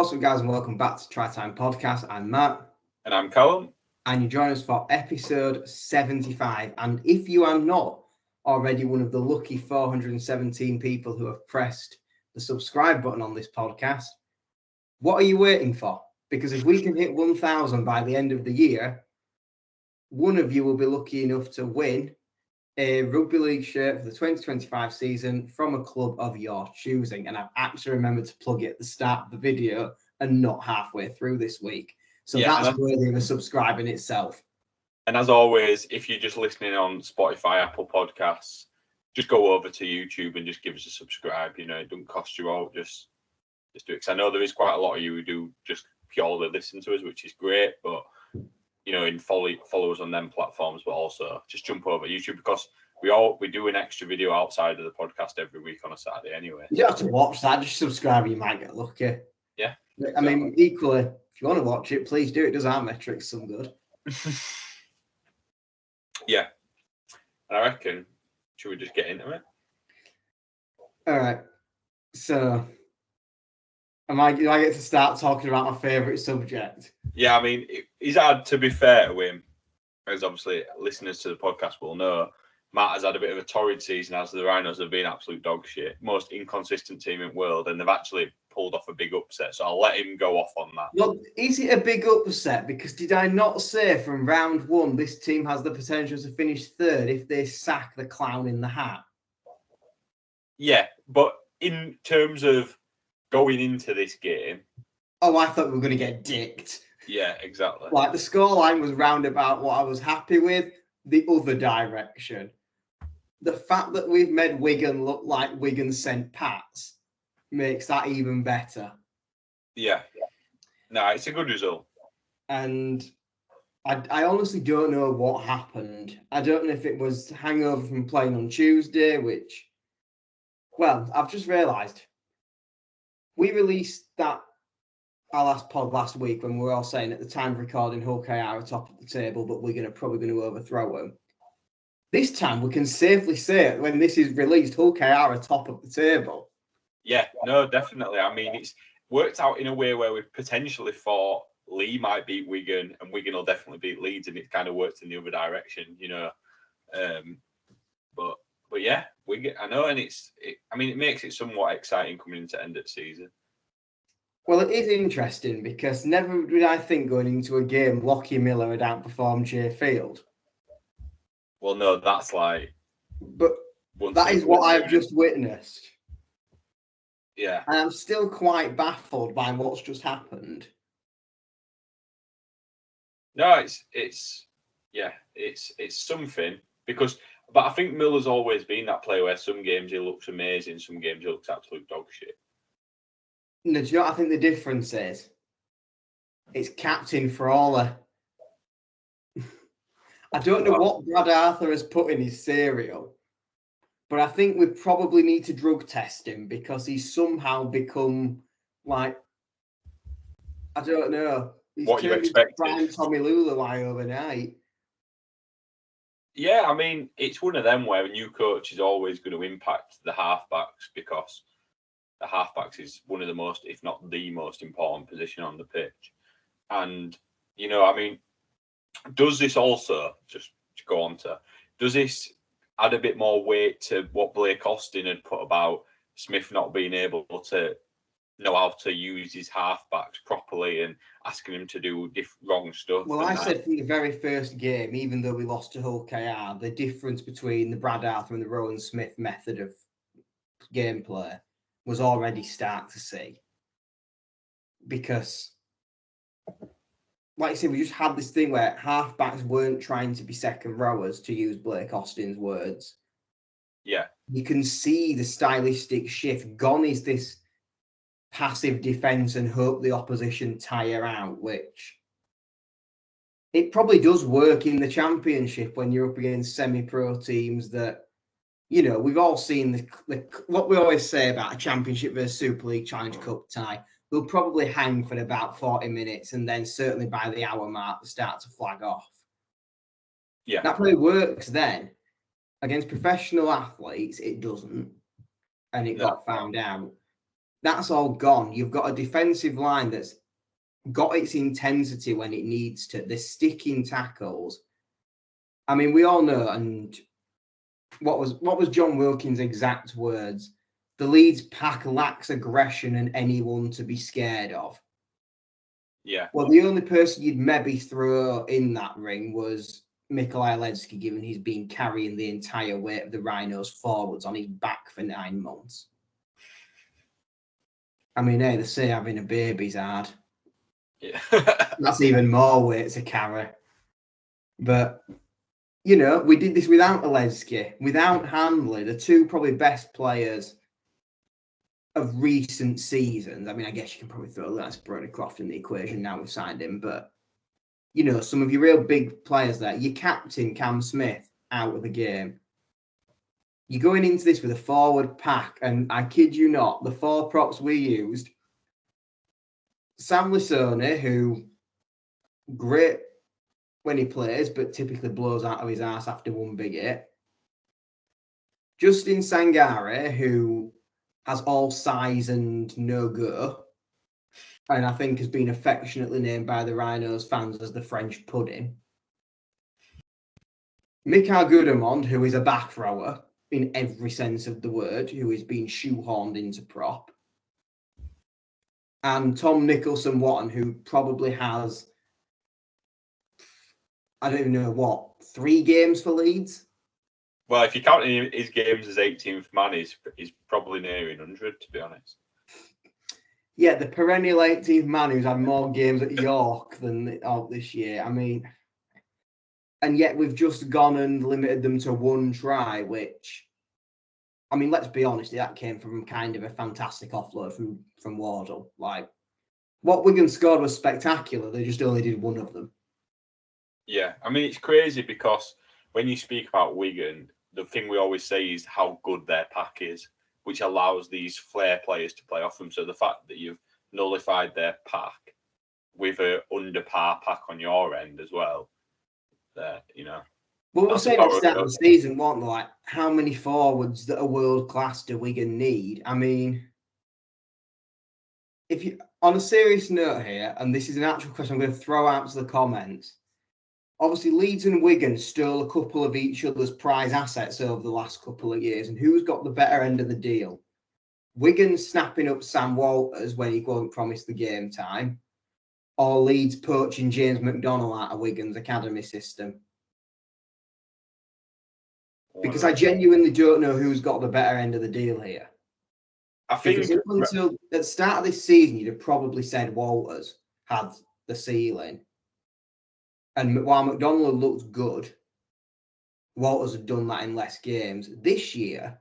What's up, guys, and welcome back to Try Time Podcast. I'm Matt. And I'm Callum. And you join us for episode 75. And if you are not already one of the lucky 417 people who have pressed the subscribe button on this podcast, what are you waiting for? Because if we can hit 1,000 by the end of the year, one of you will be lucky enough to win a rugby league shirt for the 2025 season from a club of your choosing. And I've actually remembered to plug it at the start of the video and not halfway through this week. So that's worthy of a subscribe in itself. And as always, if you're just listening on Spotify, Apple Podcasts, just go over to YouTube and just give us a subscribe. You know, it doesn't cost you out. Just do it. Because I know there is quite a lot of you who do just purely listen to us, which is great. But, you know, in follow us on them platforms, but also just jump over YouTube because we do an extra video outside of the podcast every week on a Saturday anyway. You don't have to watch that. Just subscribe. You might get lucky. Yeah. I mean, equally, if you want to watch it, please do. It does our metrics some good. Yeah. And I reckon, should we just get into it? All right. So, do I get to start talking about my favourite subject? Yeah, I mean, he's had, to be fair to him, as obviously listeners to the podcast will know, Matt has had a bit of a torrid season as the Rhinos have been absolute dog shit. Most inconsistent team in the world, and they've actually pulled off a big upset. So I'll let him go off on that. Well, is it a big upset? Because did I not say from round one this team has the potential to finish third if they sack the clown in the hat? Yeah, but in terms of going into this game... Oh, I thought we were going to get dicked. Yeah, exactly. Like, the scoreline was roundabout what I was happy with, the other direction. The fact that we've made Wigan look like Wigan sent Pats makes that even better. Yeah. No, it's a good result. And I honestly don't know what happened. I don't know if it was hangover from playing on Tuesday, which, well, I've just realised. We released our last pod last week when we were all saying at the time of recording Hull KR are top of the table, but we're probably going to overthrow them. This time we can safely say when this is released, Hull KR are top of the table. Yeah, no, definitely. I mean, it's worked out in a way where we potentially thought Lee might beat Wigan and Wigan will definitely beat Leeds, and it kind of worked in the other direction, you know. But yeah, Wigan, I know, and it makes it somewhat exciting coming into the end of the season. Well, it is interesting because never did I think going into a game Lockie Miller had outperformed Jay Field. Well, no, that's like... But that is what I've just witnessed. Yeah. And I'm still quite baffled by what's just happened. No, it's something but I think Miller's always been that player where some games he looks amazing, some games he looks absolute dog shit. No, do you know what I think the difference is? It's Captain Frawley. I don't know what Brad Arthur has put in his cereal, but I think we probably need to drug test him because he's somehow become like, I don't know. He's what you expected. Brian Tommy Lulawai overnight. Yeah, I mean, it's one of them where a new coach is always going to impact the halfbacks because the halfbacks is one of the most, if not the most important position on the pitch. And, you know, I mean, does this also, just to go on to, does this add a bit more weight to what Blake Austin had put about Smith not being able to know how to use his halfbacks properly and asking him to do wrong stuff? Well, I said from the very first game, even though we lost to Hull KR, the difference between the Brad Arthur and the Rowan Smith method of gameplay was already starting to see. Because, like I said, we just had this thing where halfbacks weren't trying to be second rowers, to use Blake Austin's words. Yeah. You can see the stylistic shift. Gone is this passive defence and hope the opposition tire out, which it probably does work in the Championship when you're up against semi-pro teams that, you know, we've all seen the what we always say about a Championship versus Super League Challenge Cup tie. They'll probably hang for about 40 minutes and then certainly by the hour mark they start to flag off. Yeah. That probably works then. Against professional athletes, it doesn't. And it got found out. that's all gone. You've got a defensive line that's got its intensity when it needs to. The sticking tackles. I mean, we all know, and what was John Wilkins' exact words? The Leeds pack lacks aggression and anyone to be scared of. Yeah. Well, the only person you'd maybe throw in that ring was Mikolaj Ledski, given he's been carrying the entire weight of the Rhinos forwards on his back for 9 months. I mean, hey, they say having a baby's hard. Yeah. That's even more weight to carry. But, you know, we did this without Ledski, without Handley, the two probably best players of recent seasons. I mean, I guess you can probably throw Lance Brodycroft in the equation now we've signed him, but you know, some of your real big players there. Your captain, Cam Smith, out of the game. You're going into this with a forward pack, and I kid you not, the 4 props we used, Sam Lissone, who great when he plays, but typically blows out of his ass after one big hit. Justin Sangare, who has all size and no go, and I think has been affectionately named by the Rhinos fans as the French pudding. Mikael Gudemond, who is a back thrower in every sense of the word, who is being shoehorned into prop. And Tom Nicholson-Watton, who probably has, I don't even know what, 3 games for Leeds? Well, if you count his games as 18th man, he's probably nearing 100, to be honest. Yeah, the perennial 18th man who's had more games at York than this year. I mean, and yet we've just gone and limited them to 1 try, which, I mean, let's be honest, that came from kind of a fantastic offload from Wardle. Like, what Wigan scored was spectacular. They just only did 1 of them. Yeah, I mean, it's crazy because when you speak about Wigan, the thing we always say is how good their pack is, which allows these flair players to play off them. So the fact that you've nullified their pack with a under par pack on your end as well, you know. Well, we were saying at the start of the season, weren't we? Like, how many forwards that are world class do Wigan need? I mean, if you, on a serious note here, and this is an actual question I'm going to throw out to the comments. Obviously, Leeds and Wigan stole a couple of each other's prize assets over the last couple of years, and who's got the better end of the deal? Wigan snapping up Sam Walters when he wasn't promised the game time, or Leeds poaching James McDonnell out of Wigan's academy system? Because I genuinely don't know who's got the better end of the deal here. I think because until at the start of this season, you'd have probably said Walters had the ceiling. And while McDonnell looked good, Walters had done that in less games. This year,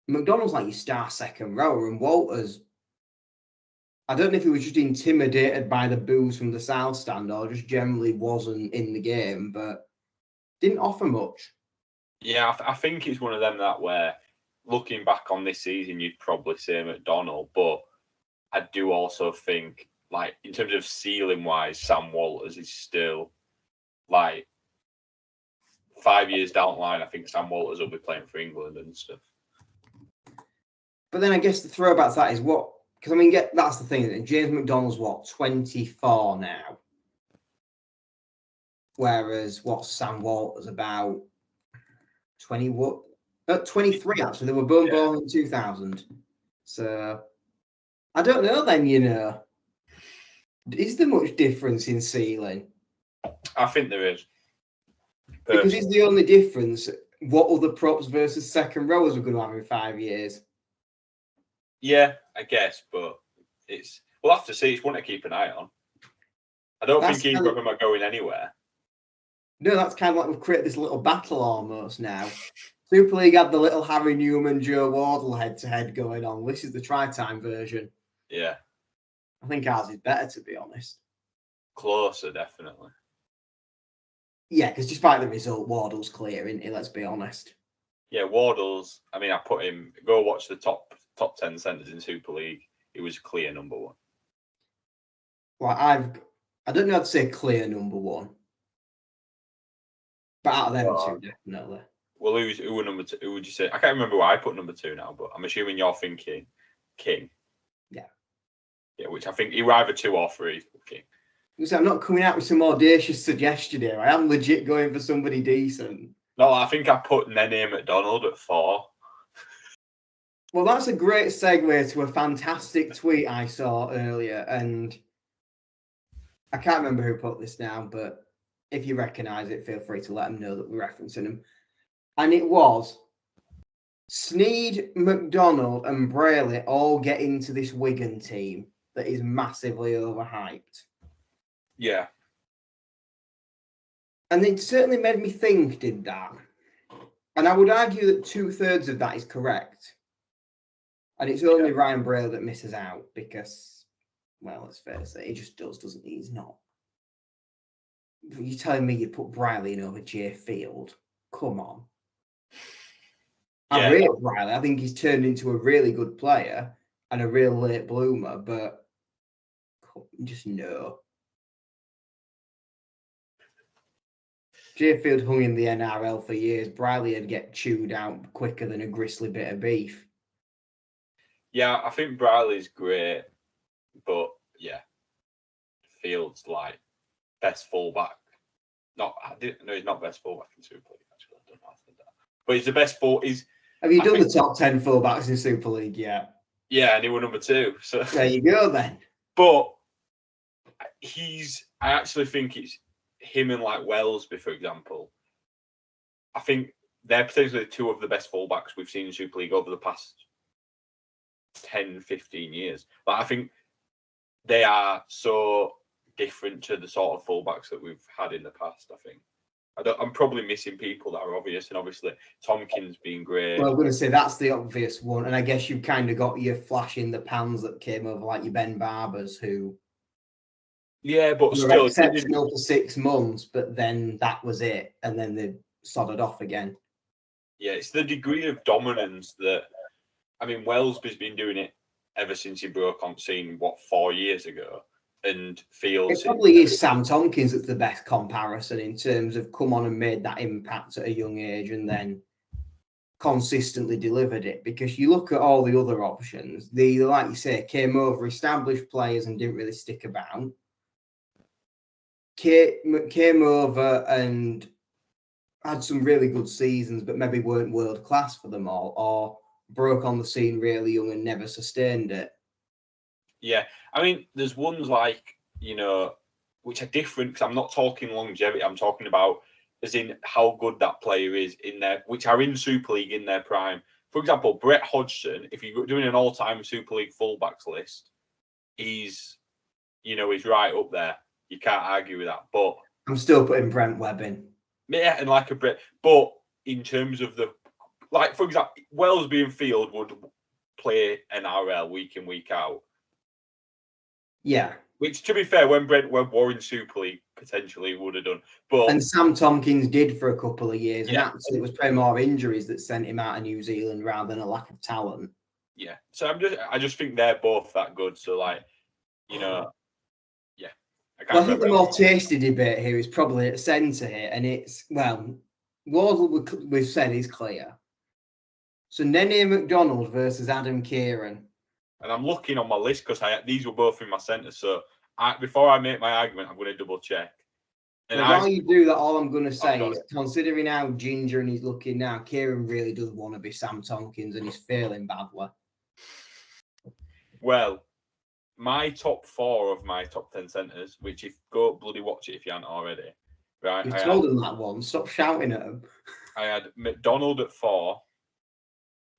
McDonnell's like your star second rower, and Walters, I don't know if he was just intimidated by the boos from the South Stand or just generally wasn't in the game, but didn't offer much. Yeah, I think it's one of them that where, looking back on this season, you'd probably say McDonnell, but I do also think, like, in terms of ceiling-wise, Sam Walters is still, like, 5 years down the line, I think Sam Walters will be playing for England and stuff. But then I guess the throwback to that is what, because I mean, that's the thing. James McDonnell's what, 24 now? Whereas what's Sam Walters about 23 actually. They were both born in 2000. So I don't know then, you know. Is there much difference in ceiling? I think there is. Because it's the only difference. What other props versus second rowers we're going to have in 5 years? Yeah, I guess, but we'll have to see. It's one to keep an eye on. I don't think either of them are going anywhere. No, that's kind of like we've created this little battle almost now. Super League had the little Harry Newman, Joe Wardle head-to-head going on. This is the try-time version. Yeah. I think ours is better, to be honest. Closer, definitely. Yeah, because despite the result, Wardle's clear, isn't he? Let's be honest. Yeah, Wardle's, I mean, I put him, go watch the top 10 centres in Super League. He was clear number 1. Well, I don't know how to say clear number 1. But out of them two, definitely. Well, who were number 2? Who would you say? I can't remember why I put number 2 now, but I'm assuming you're thinking King. Yeah, which I think he were either 2 or 3. Okay. So I'm not coming out with some audacious suggestion here. I am legit going for somebody decent. No, I think I put Nene McDonald at 4. Well, that's a great segue to a fantastic tweet I saw earlier, and I can't remember who put this now, but if you recognise it, feel free to let them know that we're referencing them. And it was Sneed, McDonald, and Brayley all get into this Wigan team that is massively overhyped. Yeah. And it certainly made me think, did that? And I would argue that 2/3 of that is correct. And it's only Ryan Braille that misses out because, well, let's face it, he just does, doesn't he? He's not. You're telling me you put Briley in over Jay Field? Come on. I rate Briley. I think he's turned into a really good player and a real late bloomer, but just no. Jay Field hung in the NRL for years. Briley would get chewed out quicker than a gristly bit of beef. Yeah, I think Briley's great, but yeah, Field's like best fullback. No, he's not best fullback in Super League. Actually, I don't know. I think that, but he's the best Have you done the top 10 fullbacks in Super League yet? Yeah, and he won number 2. So there you go then. But I actually think it's him and like Wellesby, for example. I think they're potentially 2 of the best fullbacks we've seen in Super League over the past 10, 15 years. But I think they are so different to the sort of fullbacks that we've had in the past, I think. I'm probably missing people that are obvious, and obviously Tompkins being great. Well, I'm going to say that's the obvious one, and I guess you've kind of got your flash in the pans that came over, like your Ben Barbers, who but still exceptional for 6 months, but then that was it, and then they sodded off again. Yeah, it's the degree of dominance that, I mean, Wellesby's been doing it ever since he broke on scene, 4 years ago, and Fields. It probably is Sam Tompkins that's the best comparison in terms of come on and made that impact at a young age and then consistently delivered it. Because you look at all the other options, they, like you say, came over established players and didn't really stick about. Came over and had some really good seasons, but maybe weren't world class for them all, or broke on the scene really young and never sustained it. Yeah, I mean, there's ones like, which are different because I'm not talking longevity. I'm talking about as in how good that player is in there, which are in Super League in their prime. For example, Brett Hodgson, if you're doing an all-time Super League fullbacks list, he's right up there. You can't argue with that. But I'm still putting Brent Webb in. Yeah, and like a Brett. But in terms of for example, Wellesby and Field would play NRL week in, week out. Yeah. Which, to be fair, when Brent Webb were in Super League, potentially would have done. And Sam Tompkins did for a couple of years. Yeah. And it was probably more injuries that sent him out of New Zealand rather than a lack of talent. Yeah. So I just think they're both that good. So yeah. I think the more tasty debate here is probably at centre here, and it's Wardle we've said is clear. So Nene McDonald versus Adam Kieran. And I'm looking on my list because these were both in my centre. So before I make my argument, I'm going to double check. And while you do that, all I'm going to say is, considering how ginger and he's looking now, Kieran really does want to be Sam Tompkins, and he's failing badly. Well, my top 4 of my top 10 centres, which go bloody watch it if you haven't already. Right, you told him that one. Stop shouting at him. I had McDonald at 4,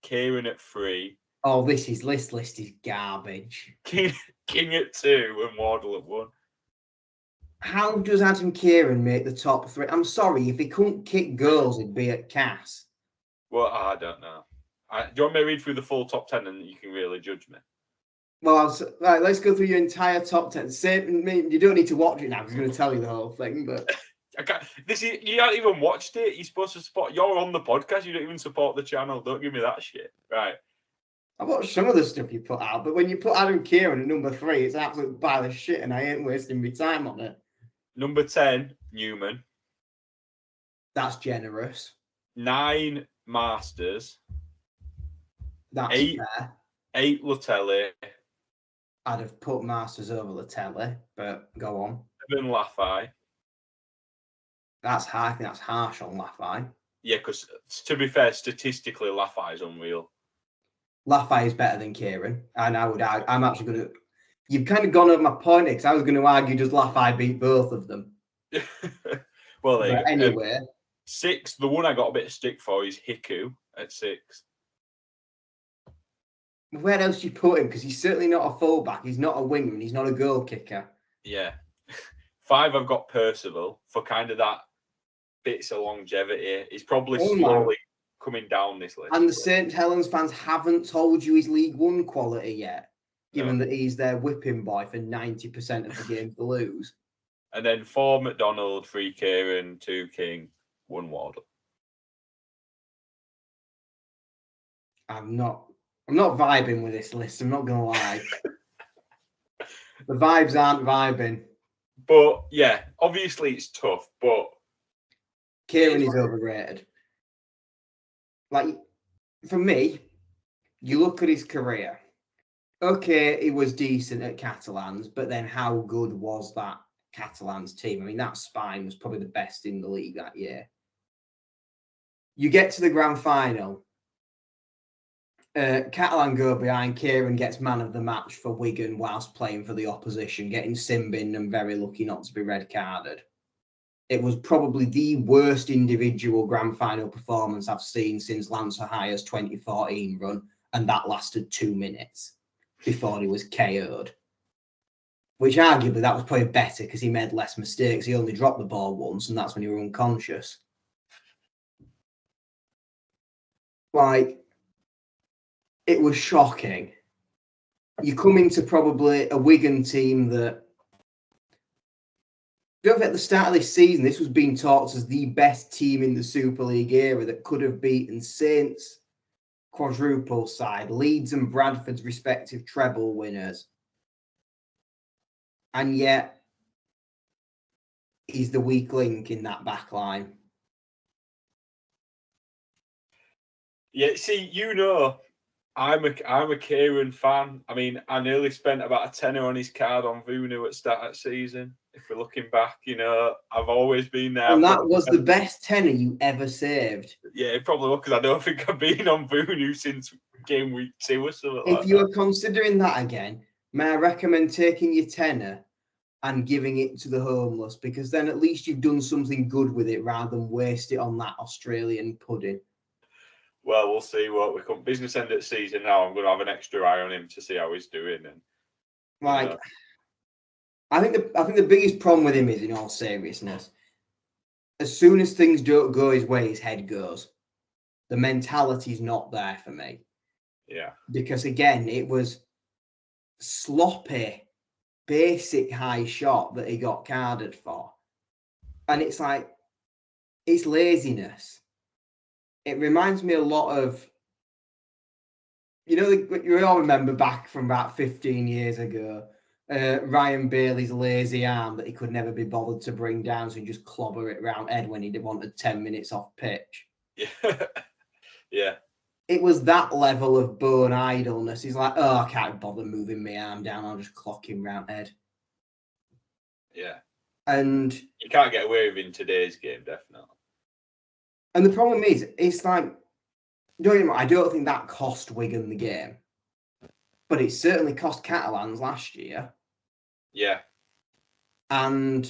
Kieran at 3. Oh, this list is garbage. King at 2 and Wardle at 1. How does Adam Kieran make the top 3? I'm sorry, if he couldn't kick goals, he'd be at Cass. Well, I don't know. Do you want me to read through the full top 10 and you can really judge me? Well, right, let's go through your entire top 10. You don't need to watch it now because I'm going to tell you the whole thing. But you haven't even watched it. You're supposed to support. You're on the podcast. You don't even support the channel. Don't give me that shit. Right. I watched some of the stuff you put out, but when you put Adam Kieran at number 3, it's an absolute pile of shit, and I ain't wasting my time on it. Number 10, Newman. That's generous. 9, Masters. That's fair. 8, Latelli. I'd have put Masters over the telly, but go on. 7 Laffey. That's high. I think that's harsh on Laffey. Yeah, because to be fair, statistically, Laffey is unreal. Laffey is better than Kieran, and I'm actually going to. You've kind of gone over my point because I was going to argue does Laffey beat both of them. Well, there you go. Anyway, 6. The one I got a bit of stick for is Hiku at 6. Where else do you put him? Because he's certainly not a fullback. He's not a winger, and he's not a goal kicker. Yeah. 5. I've got Percival for kind of that bits of longevity. He's probably slowly coming down this list. And the St Helens fans haven't told you his League One quality yet, given that he's their whipping boy for 90% of the games to lose. And then 4 McDonald, 3 Kieran, 2 King, 1 Wardle. I'm not vibing with this list. I'm not gonna lie. The vibes aren't vibing. But yeah, obviously it's tough. But Kieran is overrated. Like, for me, you look at his career. Okay, he was decent at Catalans, but then how good was that Catalans team? I mean, that spine was probably the best in the league that year. You get to the grand final. Catalan go behind. Kieran gets man of the match for Wigan whilst playing for the opposition, getting sin-binned and very lucky not to be red carded. It was probably the worst individual grand final performance I've seen since Lance O'Hare's 2014 run, and that lasted 2 minutes before he was KO'd. Which arguably that was probably better because he made less mistakes. He only dropped the ball once, and that's when he was unconscious. Like, it was shocking. You come into probably a Wigan team that, don't forget, at the start of this season, this was being talked as the best team in the Super League era that could have beaten Saints, quadruple side, Leeds and Bradford's respective treble winners. And yet, he's the weak link in that back line. Yeah, see, I'm a Kieran fan. I mean, I nearly spent about a tenner on his card on Vunu at start of season. If we're looking back, I've always been there. And that was the best tenner you ever saved. Yeah, it probably was, because I don't think I've been on Vunu since game week 2 or something like that. If you are considering that again, may I recommend taking your tenner and giving it to the homeless, because then at least you've done something good with it rather than waste it on that Australian pudding. Well, we'll see what we come. Business end of the season now. I'm going to have an extra eye on him to see how he's doing. And I think the biggest problem with him is, in all seriousness, as soon as things don't go his way, his head goes. The mentality's not there for me. Yeah. Because again, it was sloppy, basic high shot that he got carded for. And it's like, it's laziness. It reminds me a lot of, you all remember back from about 15 years ago, Ryan Bailey's lazy arm that he could never be bothered to bring down, so he just clobber it round Ed when he wanted 10 minutes off pitch. Yeah. Yeah. It was that level of bone idleness. He's like, oh, I can't bother moving my arm down. I'll just clock him round Ed. Yeah. And you can't get away with it in today's game, definitely. And the problem is, it's like, I don't think that cost Wigan the game, but it certainly cost Catalans last year. Yeah. And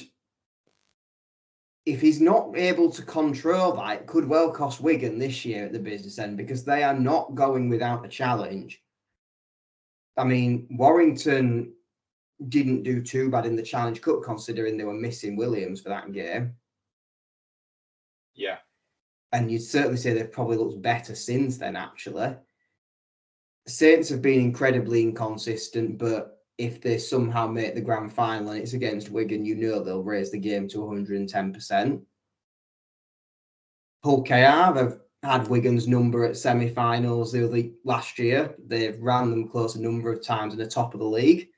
if he's not able to control that, it could well cost Wigan this year at the business end, because they are not going without a challenge. I mean, Warrington didn't do too bad in the Challenge Cup, considering they were missing Williams for that game. Yeah. And you'd certainly say they've probably looked better since then, actually. Saints have been incredibly inconsistent, but if they somehow make the grand final and it's against Wigan, they'll raise the game to 110%. Hull KR have had Wigan's number at semi-finals last year. They've ran them close a number of times in the top of the league.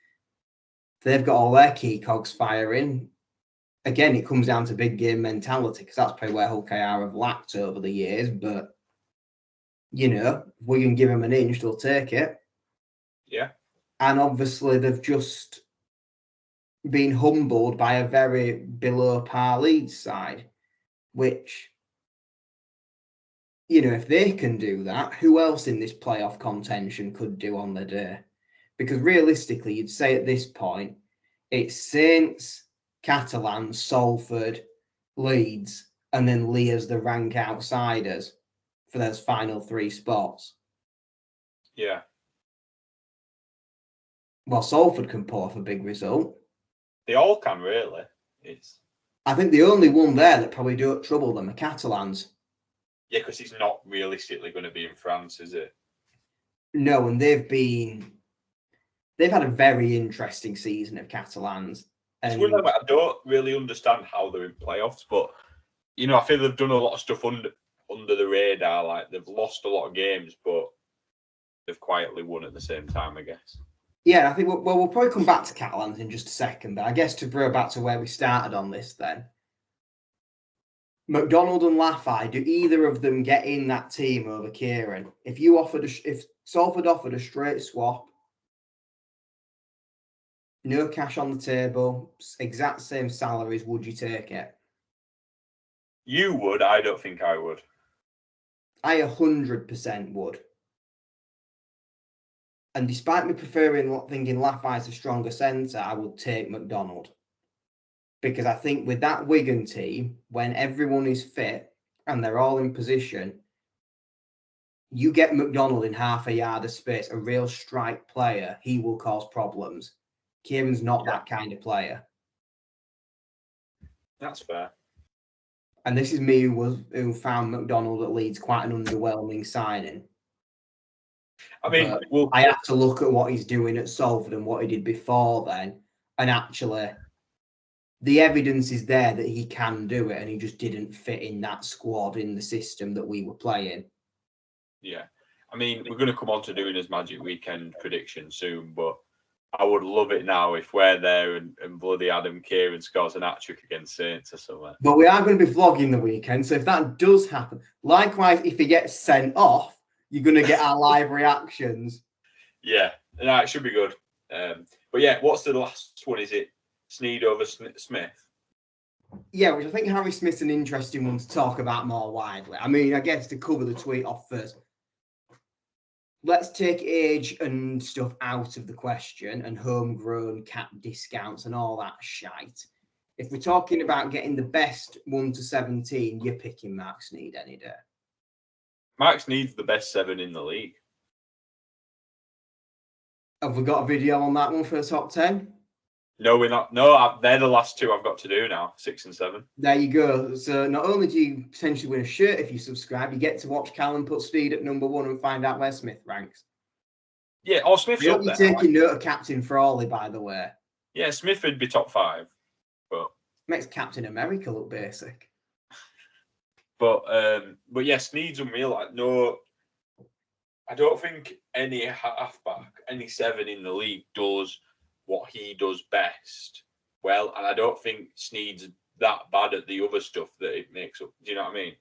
They've got all their key cogs firing. Again, it comes down to big game mentality, because that's probably where Hull KR have lacked over the years. But, if we can give them an inch, they'll take it. Yeah. And obviously, they've just been humbled by a very below par Leeds side, which, you know, if they can do that, who else in this playoff contention could do on the day? Because realistically, you'd say at this point, it's Saints, Catalans, Salford, Leeds, and then Lee as the rank outsiders for those final 3 spots. Yeah. Well, Salford can pull off a big result. They all can, really. I think the only one there that probably don't trouble them are Catalans. Yeah, because it's not realistically going to be in France, is it? No, and they've had a very interesting season of Catalans. It's one of them, I don't really understand how they're in playoffs, but you know, I feel they've done a lot of stuff under the radar. Like they've lost a lot of games, but they've quietly won at the same time, I guess. Yeah, I think we'll probably come back to Catalans in just a second, but I guess to go back to where we started on this then. McDonald and Laffey, do either of them get in that team over Kieran? If Salford offered a straight swap, no cash on the table, exact same salaries, would you take it? You would. I don't think I would. I 100% would. And despite me thinking Laffey's a stronger centre, I would take McDonald. Because I think with that Wigan team, when everyone is fit and they're all in position, you get McDonald in half a yard of space, a real strike player, he will cause problems. Kieran's not that kind of player. That's fair. And this is me who found McDonald at Leeds quite an underwhelming signing. I mean, I have to look at what he's doing at Salford and what he did before then. And actually, the evidence is there that he can do it, and he just didn't fit in that squad in the system that we were playing. Yeah. I mean, we're going to come on to doing his Magic Weekend prediction soon, but I would love it now if we're there and bloody Adam Kieran scores an hat-trick against Saints or something. But we are going to be vlogging the weekend, so if that does happen, likewise, if he gets sent off, you're going to get our live reactions. Yeah, no, it should be good. But yeah, what's the last one? Is it Sneed over Smith? Yeah, which I think Harry Smith's an interesting one to talk about more widely. I mean, I guess to cover the tweet off first, let's take age and stuff out of the question and homegrown cap discounts and all that shite. If we're talking about getting the best 1 to 17, you're picking Mark Sneed any day. Mark Sneed's the best 7 in the league. Have we got a video on that one for the top 10? No, we're not. No, they're the last 2 I've got to do now, 6 and 7. There you go. So not only do you potentially win a shirt if you subscribe, you get to watch Callum put Sneed at number 1 and find out where Smith ranks. Yeah, Smith's up there. You're taking note of Captain Frawley, by the way. Yeah, Smith would be top 5, but makes Captain America look basic. But yeah, Sneed's unreal. Like, no, I don't think any halfback, any 7 in the league does what he does best well, and I don't think Sneed's that bad at the other stuff that it makes up. Do you know what I mean?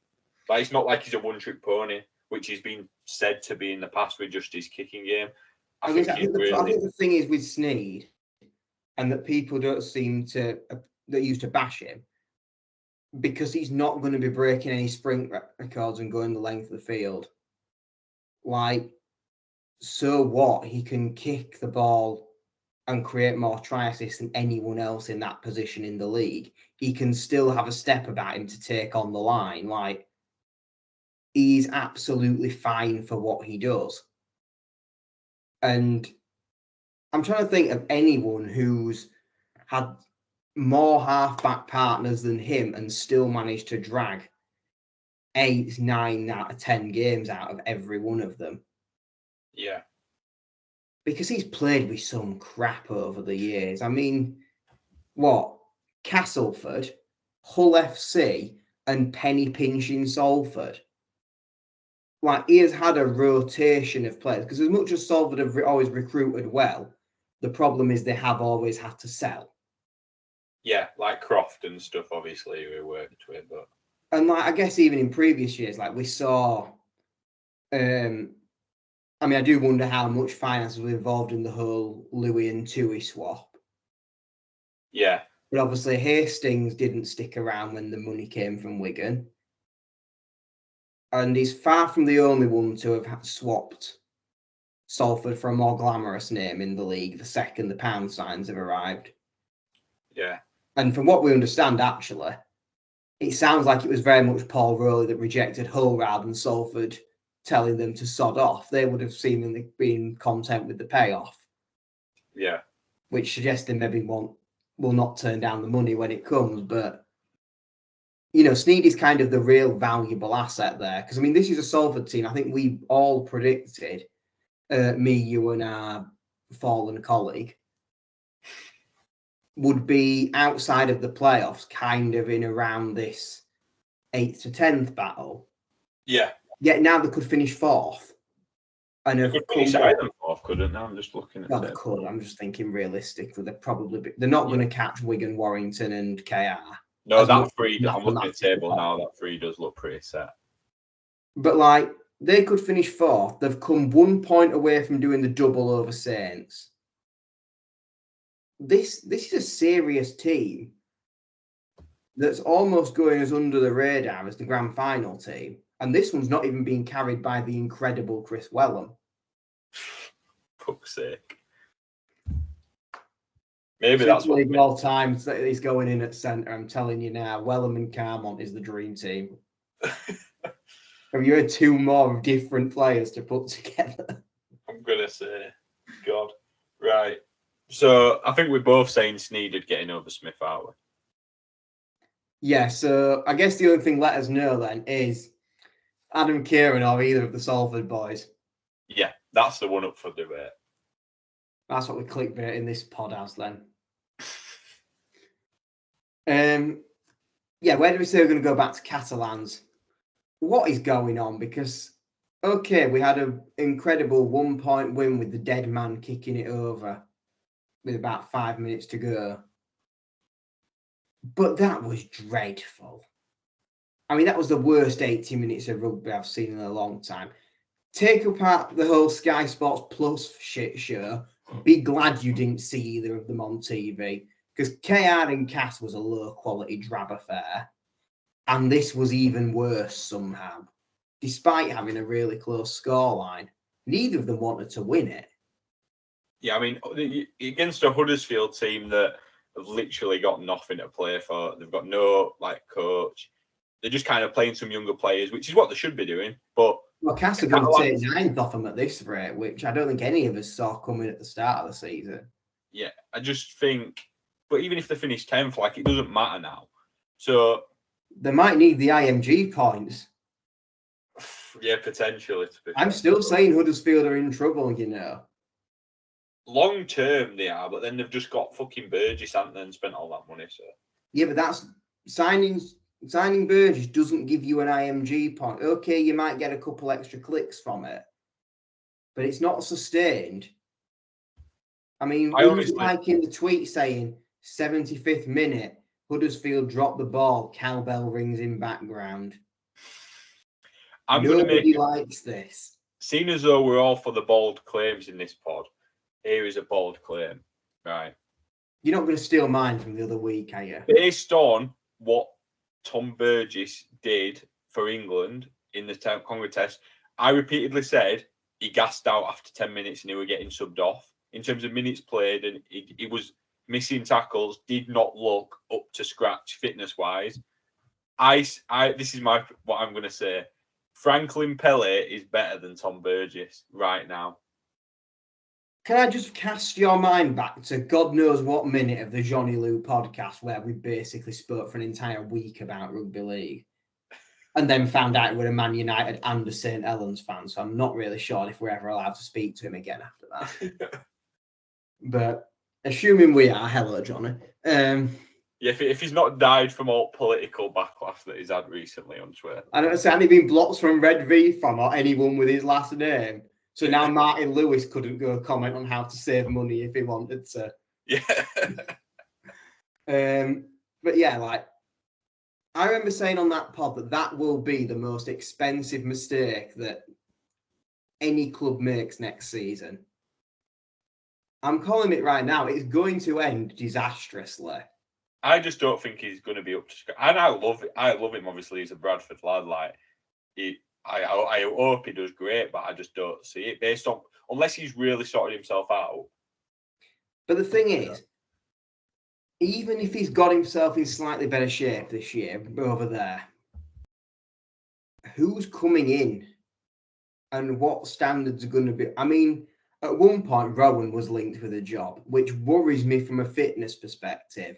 Like, it's not like he's a one-trick pony, which has been said to be in the past with just his kicking game. I think the thing is with Sneed, and that people don't seem to that used to bash him, because he's not going to be breaking any sprint records and going the length of the field. Like, so what? He can kick the ball and create more try assists than anyone else in that position in the league. He can still have a step about him to take on the line. Like, he's absolutely fine for what he does. And I'm trying to think of anyone who's had more halfback partners than him and still managed to drag 8, 9 out of 10 games out of every one of them. Yeah. Because he's played with some crap over the years. I mean, what? Castleford, Hull FC, and Penny Pinch in Salford. Like, he has had a rotation of players. Because as much as Salford have always recruited well, the problem is they have always had to sell. Yeah, like Croft and stuff, obviously, we worked with. But and like, I guess even in previous years, like we saw, I I mean, I do wonder how much finance was involved in the whole Louis and Tui swap. Yeah. But obviously, Hastings didn't stick around when the money came from Wigan. And he's far from the only one to have swapped Salford for a more glamorous name in the league the second the pound signs have arrived. Yeah. And from what we understand, actually, it sounds like it was very much Paul Rowley that rejected Hull rather than Salford telling them to sod off. They would have seemingly been content with the payoff. Yeah. Which suggests they maybe will not turn down the money when it comes. But, you know, Snead is kind of the real valuable asset there. Because, I mean, this is a Salford team. I think we all predicted, me, you and our fallen colleague, would be outside of the playoffs, kind of in around this 8th to 10th battle. Yeah. Yet now they could finish 4th. And they could finish either 4th, couldn't they? I'm just looking at it. They could. I'm just thinking realistically, they're not going to catch Wigan, Warrington, and KR. No, that three. I'm looking at the table now. That 3 does look pretty set. But like, they could finish 4th. They've come 1 point away from doing the double over Saints. This is a serious team that's almost going as under the radar as the grand final team. And this one's not even being carried by the incredible Chris Wellham. Fuck's sake. Maybe that's what league all time he's going in at centre. I'm telling you now, Wellham and Carmont is the dream team. Have you had 2 more different players to put together? I'm gonna say, God, right. So I think we're both saying Snead getting over Smith, aren't we? Yeah. So I guess the only thing let us know then is Adam Kieran or either of the Salford boys. Yeah, that's the one up for debate. That's what we clickbait in this pod as then. Yeah, where do we say we're going to go back to Catalans? What is going on? Because, okay, we had an incredible 1-point win with the dead man kicking it over with about 5 minutes to go. But that was dreadful. I mean, that was the worst 80 minutes of rugby I've seen in a long time. Take apart the whole Sky Sports Plus shit show. Be glad you didn't see either of them on TV. Because KR and Cass was a low-quality drab affair. And this was even worse somehow. Despite having a really close scoreline, neither of them wanted to win it. Yeah, I mean, against a Huddersfield team that have literally got nothing to play for. They've got no, coach. They're just kind of playing some younger players, which is what they should be doing. But well, Cass are going to take 9th off them at this rate, which I don't think any of us saw coming at the start of the season. Yeah, I just think, but even if they finish 10th, it doesn't matter now. So they might need the IMG points. Yeah, potentially. I'm still saying Huddersfield are in trouble, you know. Long term they are, but then they've just got fucking Burgess, haven't they, and spent all that money. So yeah, but that's signing Burgess doesn't give you an IMG point. Okay, you might get a couple extra clicks from it, but it's not sustained. I mean, like in the tweet saying 75th minute, Huddersfield dropped the ball, cowbell rings in background. Nobody likes this. Seeing as though we're all for the bold claims in this pod, here is a bold claim, right? You're not going to steal mine from the other week, are you? Based on what Tom Burgess did for England in the Congo test, I repeatedly said he gassed out after 10 minutes and he was getting subbed off. In terms of minutes played, and he was missing tackles, did not look up to scratch fitness-wise. This is what I'm going to say. Franklin Pele is better than Tom Burgess right now. Can I just cast your mind back to God knows what minute of the Johnny Lou podcast where we basically spoke for an entire week about rugby league and then found out we're a Man United and a St. Helens fan, so I'm not really sure if we're ever allowed to speak to him again after that. But assuming we are, hello, Johnny. Yeah, if he's not died from all political backlash that he's had recently on Twitter. I don't say he's been blocked from Red V from or anyone with his last name. So now Martin Lewis couldn't go comment on how to save money if he wanted to. Yeah. But yeah, I remember saying on that pod that will be the most expensive mistake that any club makes next season. I'm calling it right now. It's going to end disastrously. I just don't think he's going to be up to scratch. And I love it. I love him. Obviously, he's a Bradford lad. Like, I hope he does great, but I just don't see it based on unless he's really sorted himself out. But the thing is, even if he's got himself in slightly better shape this year over there, who's coming in and what standards are going to be? I mean, at one point, Rowan was linked with a job, which worries me from a fitness perspective.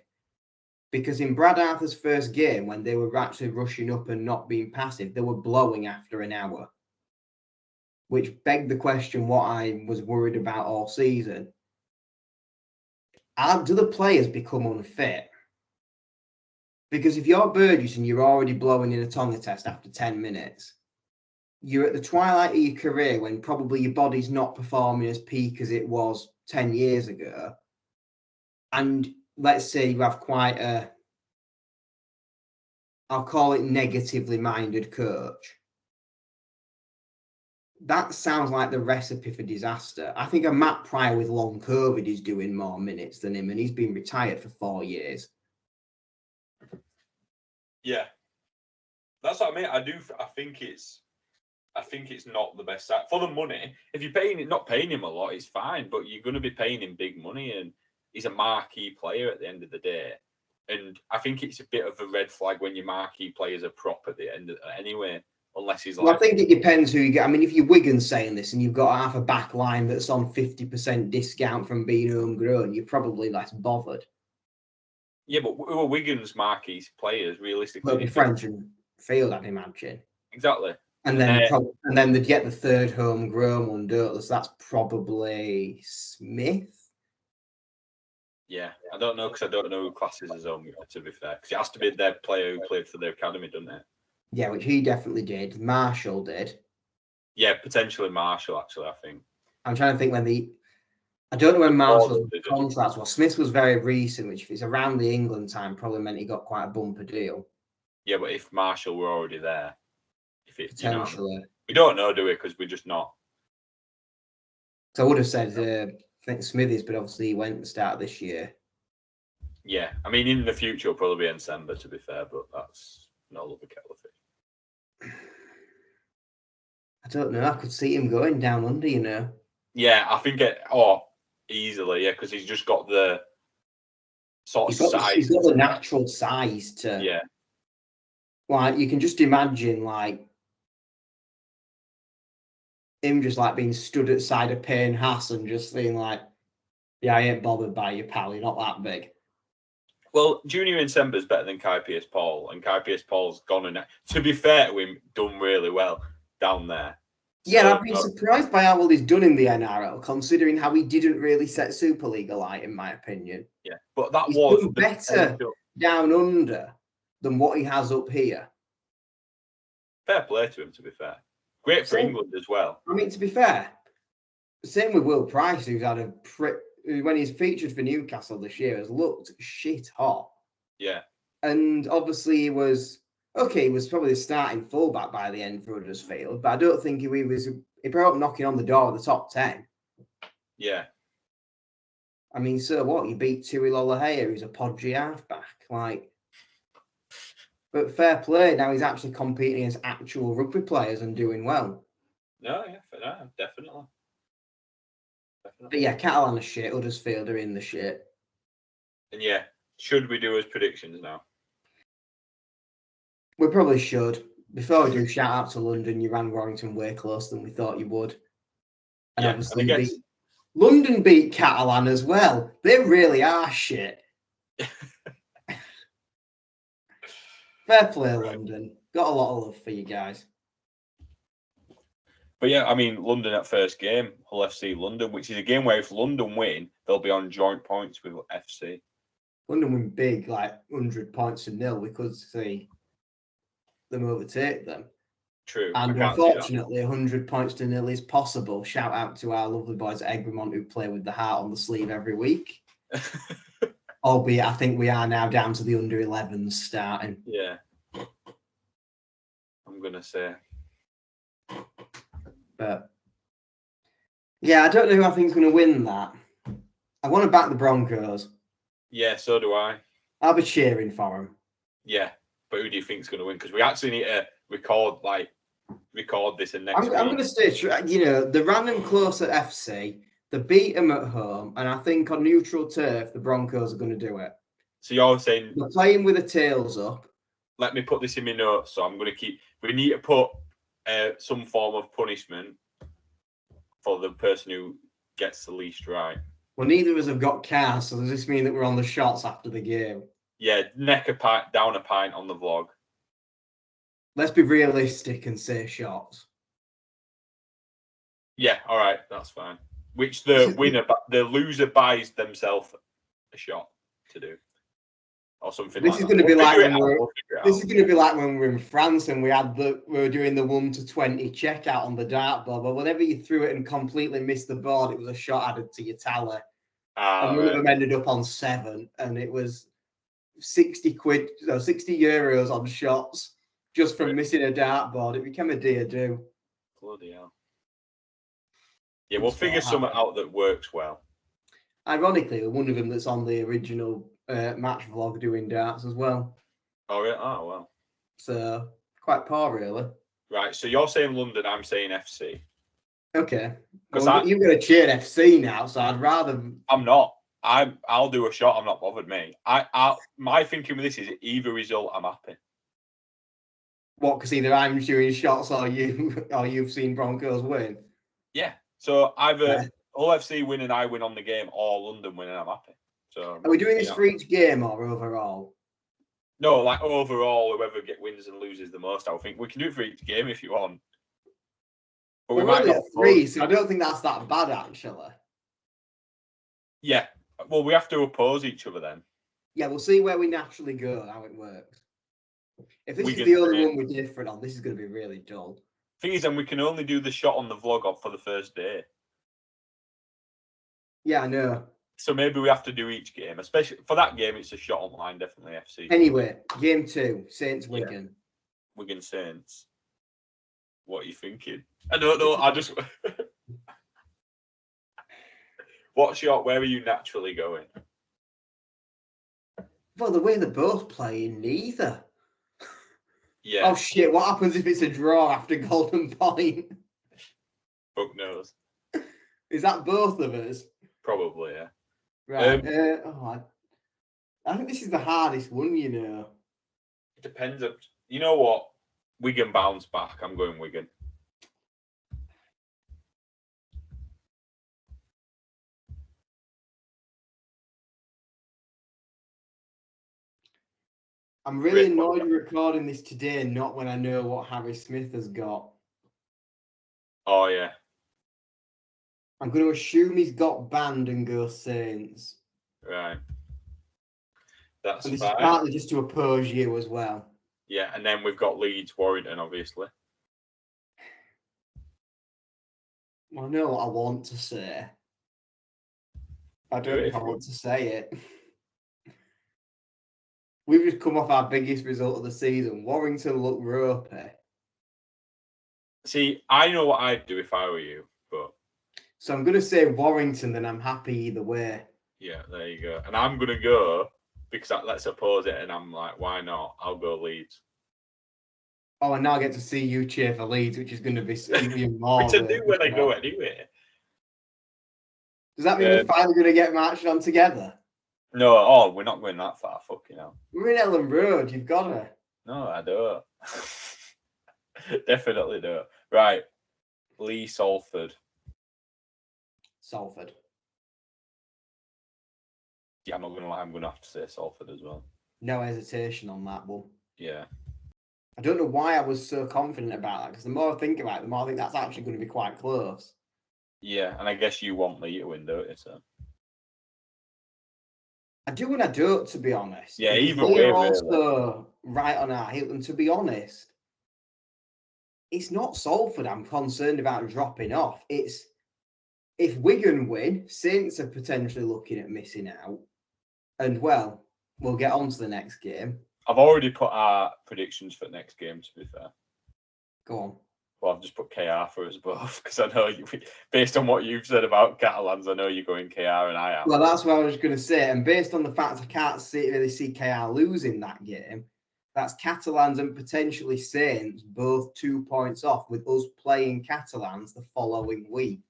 Because in Brad Arthur's first game, when they were actually rushing up and not being passive, they were blowing after an hour. Which begged the question what I was worried about all season. Do the players become unfit? Because if you're Burgess and you're already blowing in a Tonga test after 10 minutes, you're at the twilight of your career when probably your body's not performing as peak as it was 10 years ago. And let's say you have quite a, I'll call it negatively minded coach. That sounds like the recipe for disaster. I think a Matt Pryor with long COVID is doing more minutes than him, and he's been retired for 4 years. Yeah, that's what I mean. I think it's not the best side for the money. If you're not paying him a lot, it's fine. But you're going to be paying him big money, and he's a marquee player at the end of the day. And I think it's a bit of a red flag when your marquee players are prop at the end anyway. Unless he's like, well, I think it depends who you get. I mean, if you're Wigan saying this and you've got half a back line that's on 50% discount from being homegrown, you're probably less bothered. Yeah, but who are Wigan's marquee players realistically? Well, be French and Field, I'd imagine. Exactly. And then they'd get the third homegrown one, don't they? So that's probably Smith. Yeah, I don't know because I don't know who classes as home, to be fair. Because it has to be their player who played for their academy, doesn't it? Yeah, which he definitely did. Marshall did. Yeah, potentially Marshall, actually, I think. I'm trying to think I don't know when Marshall's contract was. Smith was very recent, which if it's around the England time, probably meant he got quite a bumper deal. Yeah, but if Marshall were already there, if it's potentially, we don't know, do we? Because we're just not. So I would have said, I think Smithies, but obviously he went at the start of this year. Yeah, I mean, in the future, it'll probably be Ensemble, to be fair, but that's not a lovely kettle of fish. I don't know. I could see him going down under, you know. Yeah, I think easily, yeah, because he's just got the sort of size. He's got the natural size to. Yeah. Like, you can just imagine, like, him just, like, being stood at side of Payne Haas and just being like, yeah, I ain't bothered by you, pal. You're not that big. Well, Junior Ensemble is better than Kai Pearce-Paul, and Kai Pearce-Paul's gone and, to be fair to him, done really well down there. Yeah, so, I've been surprised by how well he's done in the NRL, considering how he didn't really set Super League alight, in my opinion. Yeah, but he's done better down under than what he has up here. Fair play to him, to be fair. Great for England as well. I mean, to be fair, same with Will Price, who's had when he's featured for Newcastle this year, has looked shit hot. Yeah. And obviously he was probably the starting fullback by the end for Huddersfield, but I don't think he brought up knocking on the door of the top 10. Yeah. I mean, so what? You beat Tui Lolohea, who's a podgy halfback. Like, but fair play. Now he's actually competing against actual rugby players and doing well. No, definitely. But yeah, Catalan are shit. Huddersfield are in the shit. And yeah, should we do his predictions now? We probably should. Before we do, shout out to London. You ran Warrington way closer than we thought you would. And yeah, obviously London beat Catalan as well. They really are shit. Fair play, London. Got a lot of love for you guys. But yeah, I mean, London at first game, Hull FC London, which is a game where if London win, they'll be on joint points with FC. London win big, like 100 points to 0. We could see them overtake them. True. And unfortunately, 100 points to 0 is possible. Shout out to our lovely boys at Egremont who play with the heart on the sleeve every week. Albeit, I think we are now down to the under 11s starting. Yeah. I'm going to say. But Yeah, I don't know who I think's going to win that. I want to back the Broncos. Yeah, so do I. I'll be cheering for them. Yeah, but who do you think's going to win? Because we actually need to record this in next I'm week. going to stay. The random close at FC, they beat them at home, and I think on neutral turf, the Broncos are going to do it. So you're saying they're playing with the tails up. Let me put this in my notes. So I'm going to keep. We need to put some form of punishment for the person who gets the least right. Well, neither of us have got cars, so does this mean that we're on the shots after the game? Yeah, neck a pint, down a pint on the vlog. Let's be realistic and say shots. Yeah, all right, that's fine. Which the loser buys themselves a shot to do, or something. This is going to be like when we were in France and we were doing the 1 to 20 checkout on the dartboard. But whenever you threw it and completely missed the board, it was a shot added to your tally. And one of them ended up on 7, and it was 60 euros on shots just from missing a dartboard. It became a do. Bloody hell. Yeah, we'll figure something out that works well. Ironically, one of them that's on the original match vlog doing darts as well. Oh, yeah? Oh, well. So, quite poor, really. Right, so you're saying London, I'm saying FC. Okay. Well, you're going to cheer FC now, so I'd rather... I'm not. I'll do a shot. I'm not bothered, me. My thinking with this is either result, I'm happy. What? Because either I'm doing shots or you've seen Broncos win. Yeah. So either OFC win and I win on the game, or London win and I'm happy. So are we doing this for each game or overall? No, like overall, whoever wins and loses the most. I think we can do it for each game if you want. But we're only at 3, so I don't think that's that bad actually. Yeah. Well, we have to oppose each other then. Yeah, we'll see where we naturally go, how it works. If this is the only one we're different on, this is going to be really dull. Thing is, then we can only do the shot on the vlog for the first day. Yeah, I know. So maybe we have to do each game, especially for that game. It's a shot online, definitely FC. Anyway, game 2, Saints Wigan. Yeah. Wigan Saints. What are you thinking? I don't know. I just. Where are you naturally going? Well, the way they're both playing, neither. Yeah. Oh shit! What happens if it's a draw after golden point? Fuck knows. Is that both of us? Probably, yeah. Right. I think this is the hardest one. It depends. You know what? Wigan bounce back. I'm going Wigan. I'm really annoyed we're recording this today, not when I know what Harry Smith has got. Oh, yeah. I'm going to assume he's got banned and go Saints. Right. That's and this fine. is partly just to oppose you as well. Yeah, and then we've got Leeds, Warrington, obviously. Well, I know what I want to say. I don't know if I want to say it. We've just come off our biggest result of the season. Warrington looked ropey. See, I know what I'd do if I were you, but... So I'm going to say Warrington, then I'm happy either way. Yeah, there you go. And I'm going to go, because let's oppose it, and I'm like, why not? I'll go Leeds. Oh, and now I get to see you cheer for Leeds, which is going to be even more... Which I do when I go anyway. Does that mean we're finally going to get marched on together? No, we're not going that far. Fucking hell. We're in Ellen Road. You've got to. No, I don't. Definitely don't. Right. Lee Salford. Salford. Yeah, I'm not going to lie. I'm going to have to say Salford as well. No hesitation on that one. Yeah. I don't know why I was so confident about that, because the more I think about it, the more I think that's actually going to be quite close. Yeah, and I guess you want Lee to win, don't you? So. I do and I don't, to be honest. Yeah, either way. We're also right on our heel, and to be honest, it's not Salford I'm concerned about dropping off. It's if Wigan win, Saints are potentially looking at missing out. And, well, we'll get on to the next game. I've already put our predictions for the next game, to be fair. Go on. Well, I've just put KR for us both because I know based on what you've said about Catalans, I know you're going KR and I am. Well, that's what I was going to say. And based on the fact I can't really see KR losing that game, that's Catalans and potentially Saints both 2 points off with us playing Catalans the following week.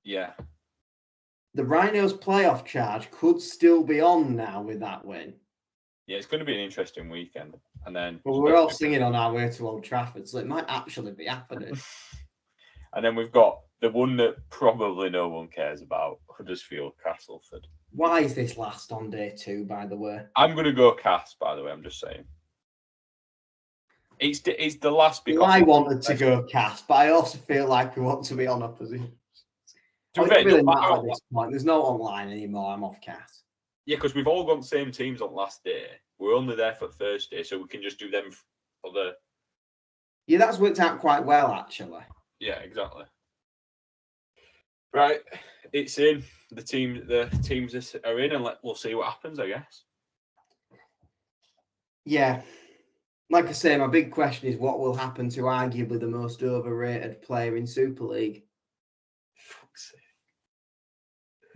Yeah. The Rhinos playoff charge could still be on now with that win. Yeah, it's going to be an interesting weekend. And then we're all singing on our way to Old Trafford, so it might actually be happening. And then we've got the one that probably no one cares about, Huddersfield Castleford. Why is this last on day 2, by the way? I'm going to go Cass, by the way, I'm just saying. It's the last because... Well, I wanted to go Cass, but I also feel like we want to be on opposition. It doesn't really matter at this point. There's no online anymore. I'm off Cass. Yeah, because we've all got the same teams on last day. We're only there for Thursday, so we can just do them for the... Yeah, that's worked out quite well, actually. Yeah, exactly. Right, it's in. The teams are in, and we'll see what happens, I guess. Yeah. Like I say, my big question is what will happen to arguably the most overrated player in Super League? Fuck's sake.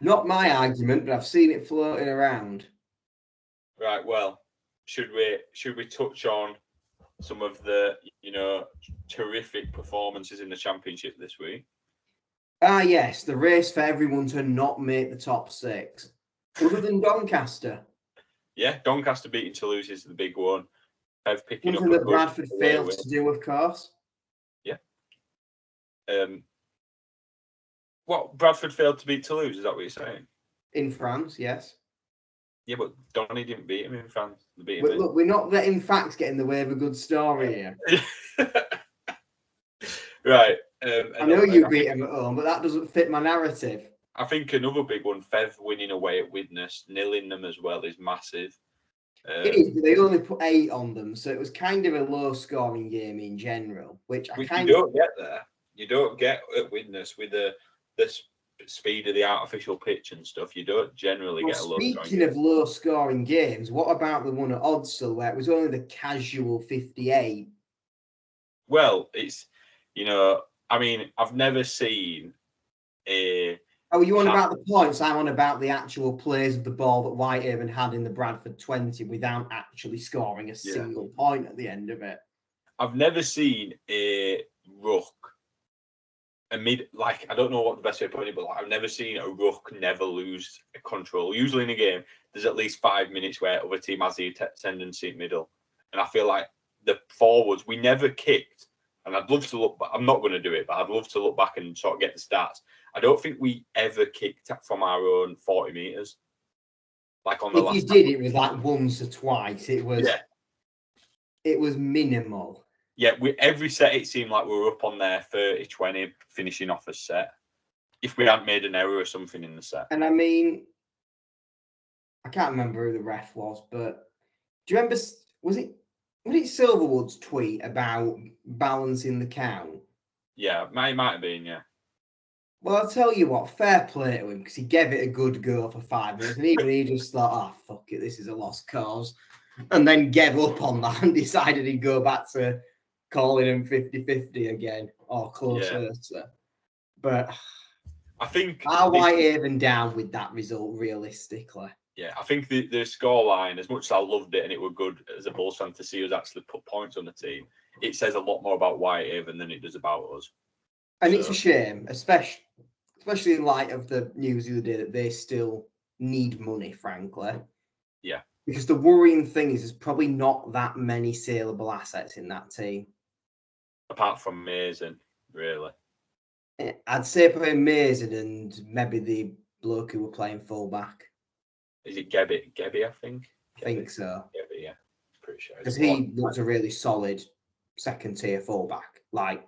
Not my argument, but I've seen it floating around. Right, well, should we touch on some of the, terrific performances in the Championship this week? Yes, the race for everyone to not make the top 6. Other than Doncaster. Yeah, Doncaster beating Toulouse is the big one. Picking Something up that Bradford failed to do, of course. Yeah. What, Bradford failed to beat Toulouse, is that what you're saying? In France, yes. Yeah, but Donny didn't beat him in France. Look, we're not letting facts get in the way of a good story here. Right. I know you beat him at home, but that doesn't fit my narrative. I think another big one, Fev winning away at Widnes, nilling them as well, is massive. It is, but they only put 8 on them, so it was kind of a low-scoring game in general, which you don't get there. You don't get at Widnes with the speed of the artificial pitch and stuff. You don't generally get a low-scoring game. Speaking of low-scoring games, what about the one at Odsal where it was only the casual 58? Well, it's, I've never seen a... Oh, you on about the points? I'm on about the actual plays of the ball that Whitehaven had in the Bradford 20 without actually scoring a single point at the end of it. I've never seen a ruck, I don't know what the best way to put it, but I've never seen a ruck never lose control. Usually in a game, there's at least 5 minutes where other team has the tendency middle. And I feel like the forwards, we never kicked. And I'd love to look, but I'm not going to do it, but I'd love to look back and sort of get the stats. I don't think we ever kicked from our own 40 metres. Like on the last. If you did, it was like once or twice. It was minimal. Yeah, every set it seemed like we were up on there 30-20, finishing off a set. If we hadn't made an error or something in the set. And I mean, I can't remember who the ref was, but do you remember, was it Silverwood's tweet about balancing the count? Yeah, it might have been, yeah. Well, I'll tell you what, fair play to him, because he gave it a good go for 5 minutes, and even he just thought, fuck it, this is a lost cause. And then gave up on that and decided he'd go back to calling him 50-50 again, or closer. Yeah. But I think... Are Whitehaven down with that result, realistically? Yeah, I think the scoreline, as much as I loved it and it were good as a Bulls fan to see us actually put points on the team, it says a lot more about Whitehaven than it does about us. And it's a shame, especially in light of the news the other day that they still need money, frankly. Yeah. Because the worrying thing is there's probably not that many saleable assets in that team. Apart from Mason, really. I'd say probably Mason and maybe the bloke who were playing fullback. Is it Gebby, I think? I think so. Gebby, yeah. Pretty sure. Because he looks a really solid second-tier fullback. Like,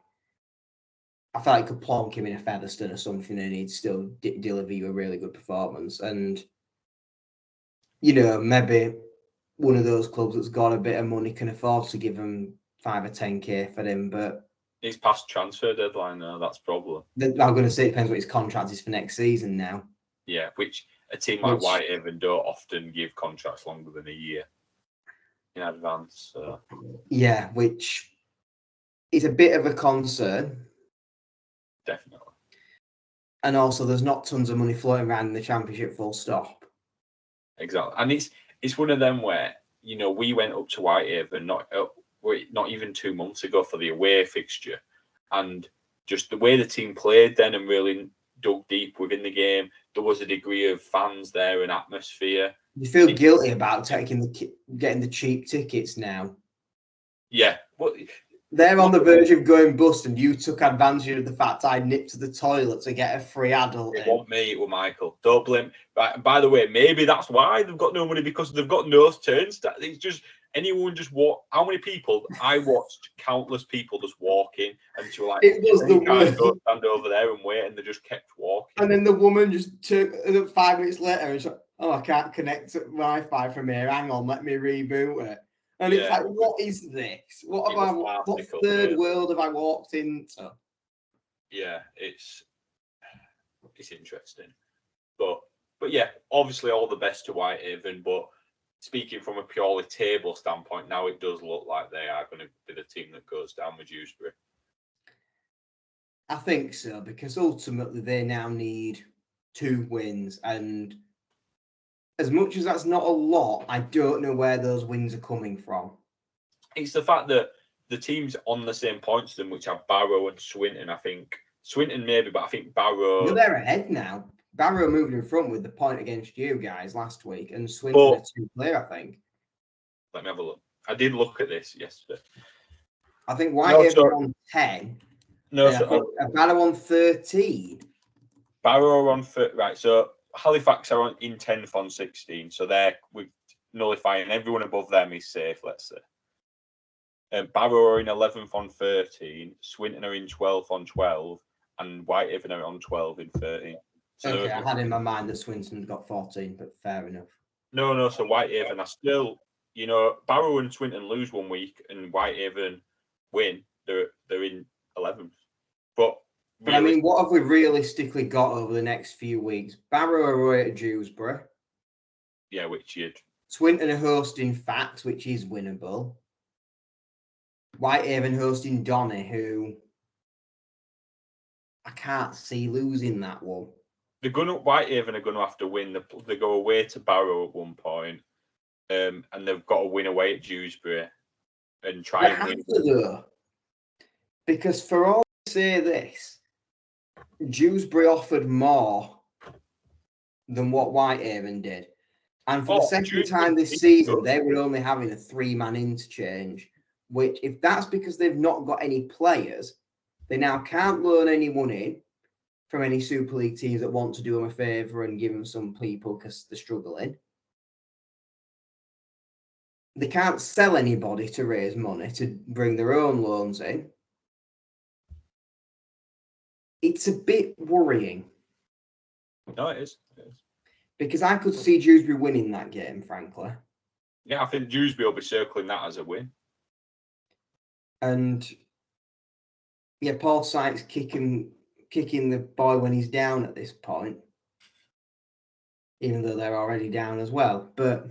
I felt like you could plonk him in a Featherstone or something and he'd still deliver you a really good performance. And, maybe one of those clubs that's got a bit of money can afford to give him 5 or 10k for him, but... He's past transfer deadline, though. That's a problem. I'm going to say it depends what his contract is for next season now. Yeah, which a team like Whitehaven don't often give contracts longer than a year in advance. So. Yeah, which is a bit of a concern. Definitely. And also, there's not tons of money floating around in the Championship, full stop. Exactly. And it's one of them where, we went up to Whitehaven not even 2 months ago for the away fixture. And just the way the team played then and really dug deep within the game, there was a degree of fans there and atmosphere. You feel guilty about getting the cheap tickets now. Yeah. Well, they're on the verge of going bust, and you took advantage of the fact I nipped to the toilet to get a free adult. It wasn't me, it was Michael. Don't blame. By the way, maybe that's why they've got no money, because they've got no turnstiles. It's just anyone just walk. How many people? I watched countless people just walking, and she was like, it was the worst. Go stand over there and wait, and they just kept walking. And then the woman just took 5 minutes later and she's like, "Oh, I can't connect to Wi-Fi from here. Hang on, let me reboot it." And it's like, what is this? What third world have I walked into? Yeah, it's interesting. But yeah, obviously all the best to Whitehaven. But speaking from a purely table standpoint, now it does look like they are going to be the team that goes down with Dewsbury. I think so, because ultimately they now need 2 wins, and as much as that's not a lot, I don't know where those wins are coming from. It's the fact that the teams on the same points to them, which are Barrow and Swinton. I think Swinton maybe, but I think Barrow. No, they're ahead now. Barrow moved in front with the point against you guys last week, and Swinton are 2 clear, I think. Let me have a look. I did look at this yesterday. I think Whitehaven on 10. No, Barrow on 13. Barrow are on right. So Halifax are in 10th on 16. So they're with nullifying everyone above them is safe. Let's say. Barrow are in 11th on 13. Swinton are in 12th on 12, and Whitehaven are on 12 in 13. So okay, I had in my mind that Swinton got 14, but fair enough. No. So Whitehaven are still, Barrow and Swinton lose 1 week, and Whitehaven win. They're in 11th. But I mean, what have we realistically got over the next few weeks? Barrow are away at Dewsbury. Yeah, which you'd. Swinton are hosting Fact, which is winnable. Whitehaven hosting Donny, who I can't see losing that one. Whitehaven are going to have to win. They go away to Barrow at one point, and they've got to win away at Dewsbury and try and win. Though, because for all I say this, Dewsbury offered more than what Whitehaven did. And for the second time this season, they were only having a 3-man interchange, which, if that's because they've not got any players, they now can't loan anyone in from any Super League teams that want to do them a favour and give them some people because they're struggling. They can't sell anybody to raise money to bring their own loans in. It's a bit worrying. No, it is. Because I could see Dewsbury winning that game, frankly. Yeah, I think Dewsbury will be circling that as a win. And yeah, Paul Sykes kicking the boy when he's down at this point, even though they're already down as well. But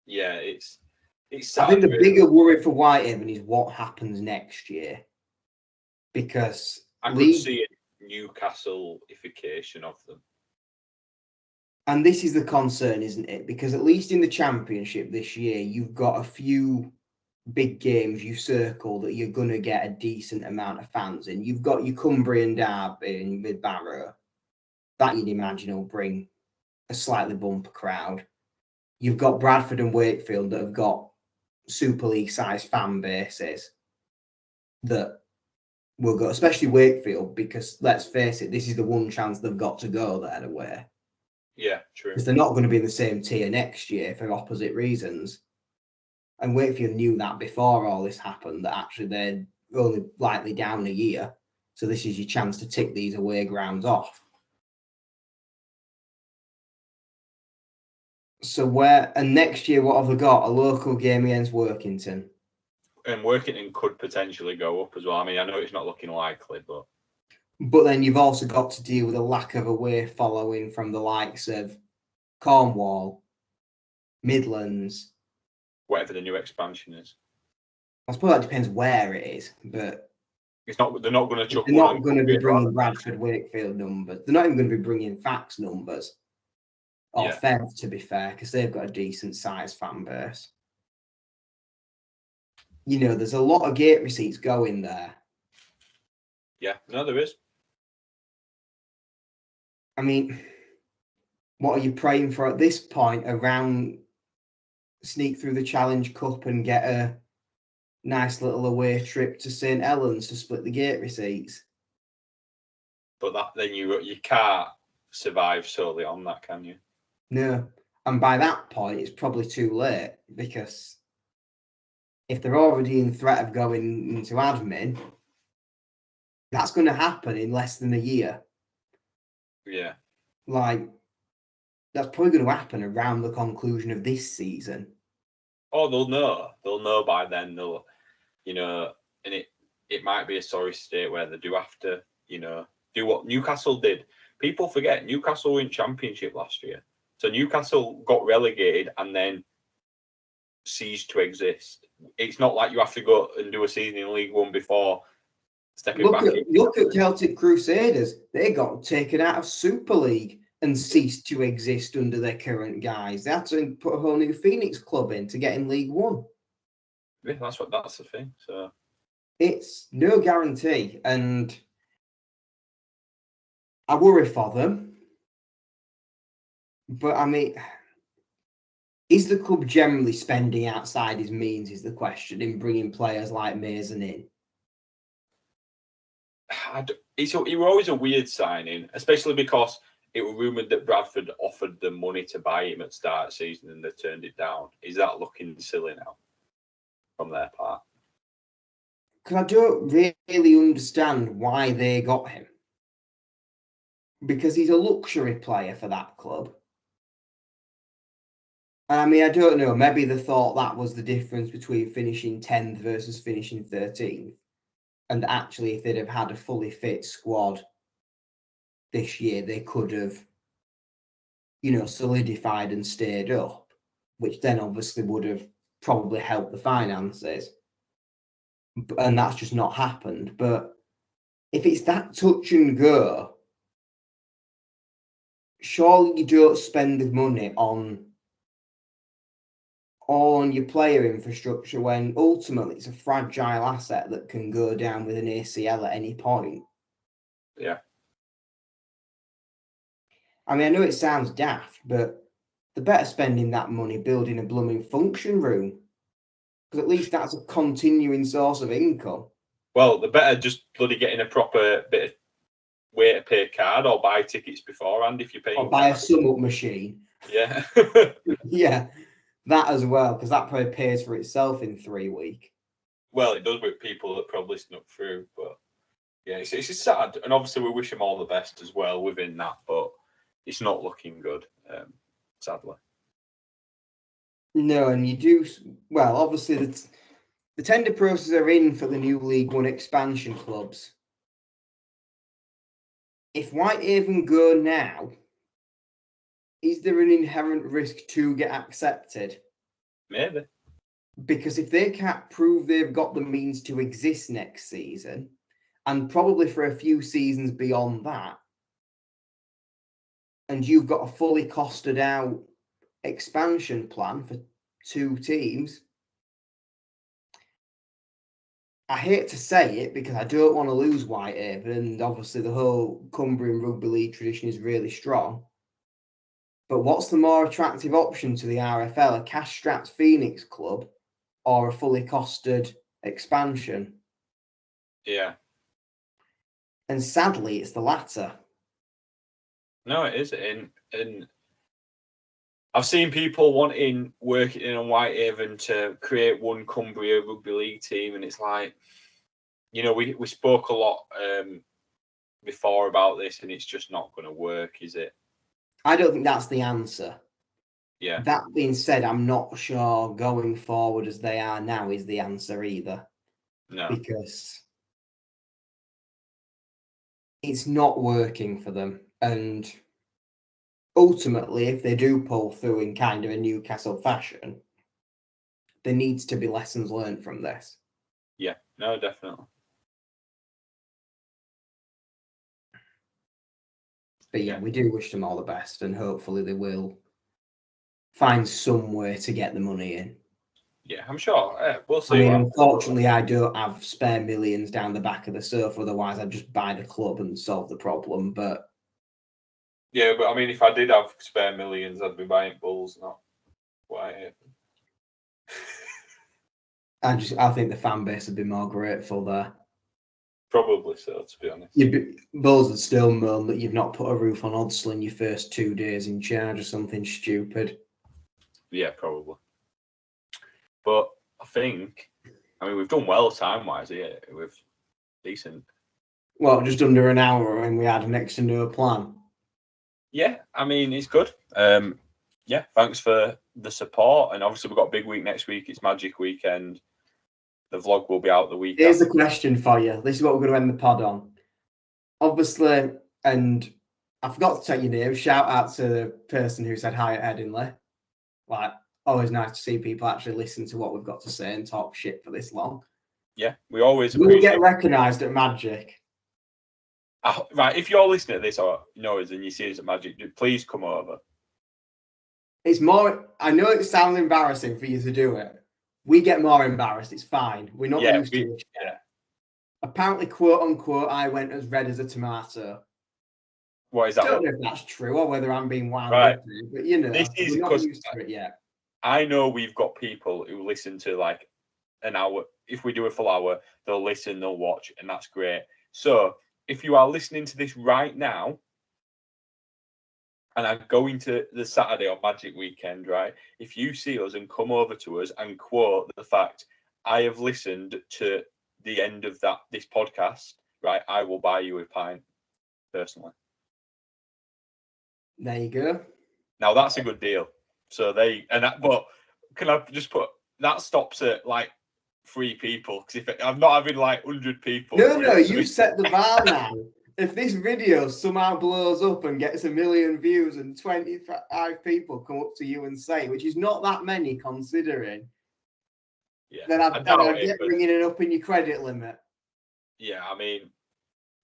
yeah, it's. I think the bigger worry for Whitehaven is what happens next year, because I could see a Newcastle-ification of them. And this is the concern, isn't it? Because at least in the Championship this year, you've got a few big games you circle that you're going to get a decent amount of fans in. You've got your Cumbrian derby with Barrow. That you'd imagine will bring a slightly bumper crowd. You've got Bradford and Wakefield that have got Super League-sized fan bases that will go, especially Wakefield, because let's face it, this is the one chance they've got to go there away. Yeah, true. Because they're not going to be in the same tier next year for opposite reasons. And Wakefield knew that before all this happened, that actually they're only likely down a year. So this is your chance to tick these away grounds off. So next year, what have they got? A local game against Workington. And Workington could potentially go up as well. I mean, I know it's not looking likely, but then you've also got to deal with a lack of away following from the likes of Cornwall, Midlands, whatever the new expansion is. I suppose that depends where it is, but It's not. They're not going to chuck. they're not going to be bringing Bradford Wakefield numbers. They're not even going to be bringing Fax numbers. Or Fev, to be fair, because they've got a decent sized fan base. You know, there's a lot of gate receipts going there. Yeah, no, there is. I mean, what are you praying for at this point? Around sneak through the Challenge Cup and get a nice little away trip to St Helens to split the gate receipts. But then you can't survive solely on that, can you? No, and by that point it's probably too late, because if they're already in threat of going into admin, that's going to happen in less than a year. Yeah. Like, that's probably going to happen around the conclusion of this season. Oh, they'll know. They'll know by then. They'll, and it might be a sorry state where they do have to, do what Newcastle did. People forget Newcastle were in Championship last year. So Newcastle got relegated and then ceased to exist. It's not like you have to go and do a season in League One before stepping back. Look at Celtic Crusaders. They got taken out of Super League and ceased to exist under their current guys. They had to put a whole new Phoenix club in to get in League One. Yeah, that's the thing. So it's no guarantee, and I worry for them. But I mean, is the club generally spending outside his means, is the question, in bringing players like Mason in? It was always a weird signing, especially because it was rumoured that Bradford offered them money to buy him at the start of the season and they turned it down. Is that looking silly now from their part? Because I don't really understand why they got him. Because he's a luxury player for that club. I mean, I don't know. Maybe they thought that was the difference between finishing 10th versus finishing 13th. And actually, if they'd have had a fully fit squad this year, they could have, solidified and stayed up, which then obviously would have probably helped the finances. And that's just not happened. But if it's that touch and go, surely you don't spend the money on your player infrastructure when ultimately it's a fragile asset that can go down with an ACL at any point. Yeah. I mean, I know it sounds daft, but they're better spending that money building a blooming function room, because at least that's a continuing source of income. Well, they're better just bloody getting a proper bit of way to pay card or buy tickets beforehand if you're paying. Or buy a sum up machine. Yeah. Yeah, that as well, because that probably pays for itself in 3 weeks. Well, it does with people that probably snuck through, but yeah, it's sad, and obviously we wish them all the best as well within that, but it's not looking good, sadly. No, and you do well. Obviously, the tender process are in for the new League One expansion clubs. If Whitehaven go now, is there an inherent risk to get accepted? Maybe. Because if they can't prove they've got the means to exist next season, and probably for a few seasons beyond that, and you've got a fully costed out expansion plan for 2 teams, I hate to say it because I don't want to lose Whitehaven, and obviously the whole Cumbrian rugby league tradition is really strong. But what's the more attractive option to the RFL, a cash-strapped Phoenix club or a fully costed expansion? Yeah. And sadly, it's the latter. No, it is. And I've seen people wanting working in Whitehaven to create one Cumbria rugby league team, and it's like, we spoke a lot before about this, and it's just not going to work, is it? I don't think that's the answer. Yeah. That being said, I'm not sure going forward as they are now is the answer either. No. Because it's not working for them. And ultimately, if they do pull through in kind of a Newcastle fashion, there needs to be lessons learned from this. No, definitely. But yeah, we do wish them all the best, and hopefully they will find some way to get the money in. Yeah, I'm sure. We'll see. I mean, unfortunately, I don't have spare millions down the back of the sofa. Otherwise, I'd just buy the club and solve the problem. But yeah, but I mean, if I did have spare millions, I'd be buying Bulls, not Whitehaven. I think the fan base would be more grateful there. Probably so, to be honest. Bulls would still moan that you've not put a roof on Odsley in your first 2 days in charge or something stupid. Yeah, probably. But I mean, we've done well time-wise here. We've decent. Well, just under an hour, and we had next to no plan. Yeah, I mean, it's good. Yeah, thanks for the support. And obviously, we've got a big week next week. It's Magic Weekend. The vlog will be out the week. Here's the question for you. This is what we're going to end the pod on. Obviously, and I forgot to take your name. Shout out to the person who said hi at Headingley. Like, always nice to see people actually listen to what we've got to say and talk shit for this long. Yeah, we always We'll get recognised at Magic. Right, if you're listening to this or and you see us at Magic, please come over. It's more. I know it sounds embarrassing for you to do it. We get more embarrassed. It's fine. We're not used to it. Yeah. Apparently, quote unquote, I went as red as a tomato. What is that? I don't know if that's true or whether I'm being wild. Right. But this is we're not used to it yet. I know we've got people who listen to like an hour. If we do a full hour, they'll listen, they'll watch, and that's great. So if you are listening to this right now, and I'm going to the Saturday or Magic Weekend, right? If you see us and come over to us and quote the fact, I have listened to the end of this podcast, right? I will buy you a pint, personally. There you go. Now that's a good deal. So but can I just put that stops at like 3 people? Because if I'm not having like 100 people. No, you set the bar now. If this video somehow blows up and gets 1 million views and 25 people come up to you and say, which is not that many considering, then I'd get bringing it up in your credit limit. Yeah, I mean,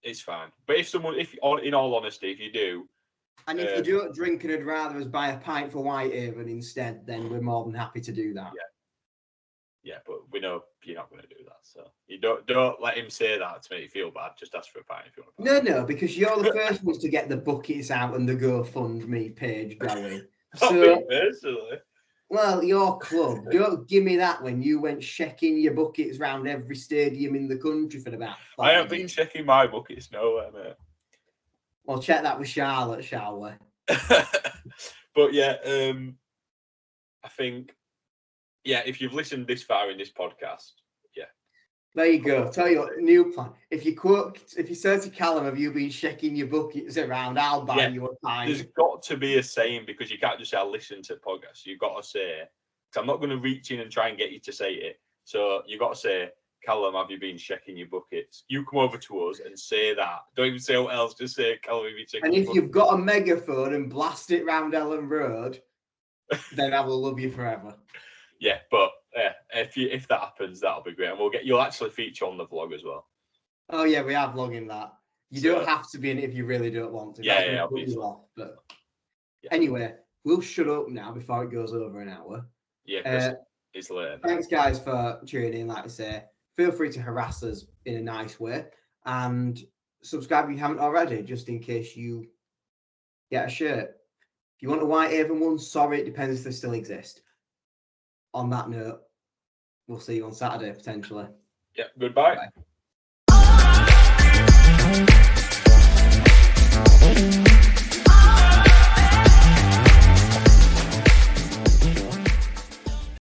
it's fine. But in all honesty, if you do. And if you don't drink and would rather us buy a pint for Whitehaven instead, then we're more than happy to do that. Yeah, but we know you're not going to do that. So you don't let him say that to make you feel bad. Just ask for a pint if you want a pint. No, because you're the first ones to get the buckets out and the GoFundMe page going. So, personally. Well, your club. Don't give me that when you went checking your buckets around every stadium in the country for about 5 I haven't been checking my buckets nowhere, mate. Well, check that with Charlotte, shall we? But yeah, I think, if you've listened this far in this podcast, there you go. Tell you what, new plan. If you say to Callum, have you been checking your buckets around? I'll buy you a pint. There's got to be a saying, because you can't just say, I listen to podcasts. You've got to say, because I'm not going to reach in and try and get you to say it. So you've got to say, Callum, have you been checking your buckets? You come over to us and say that. Don't even say what else. Just say, Callum, have you been checking your buckets? And if you've got a megaphone and blast it round Ellen Road, then I will love you forever. Yeah, but if that happens, that'll be great, and you'll actually feature on the vlog as well. Oh yeah, we are vlogging that. You don't have to be in it if you really don't want to. Yeah, obviously. But anyway, we'll shut up now before it goes over an hour. Yeah, because it's late. Thanks, guys, for tuning in. Like I say, feel free to harass us in a nice way, and subscribe if you haven't already, just in case you get a shirt. If you want a Whitehaven one, sorry, it depends if they still exist. On that note, we'll see you on Saturday, potentially. Yeah, goodbye. Bye.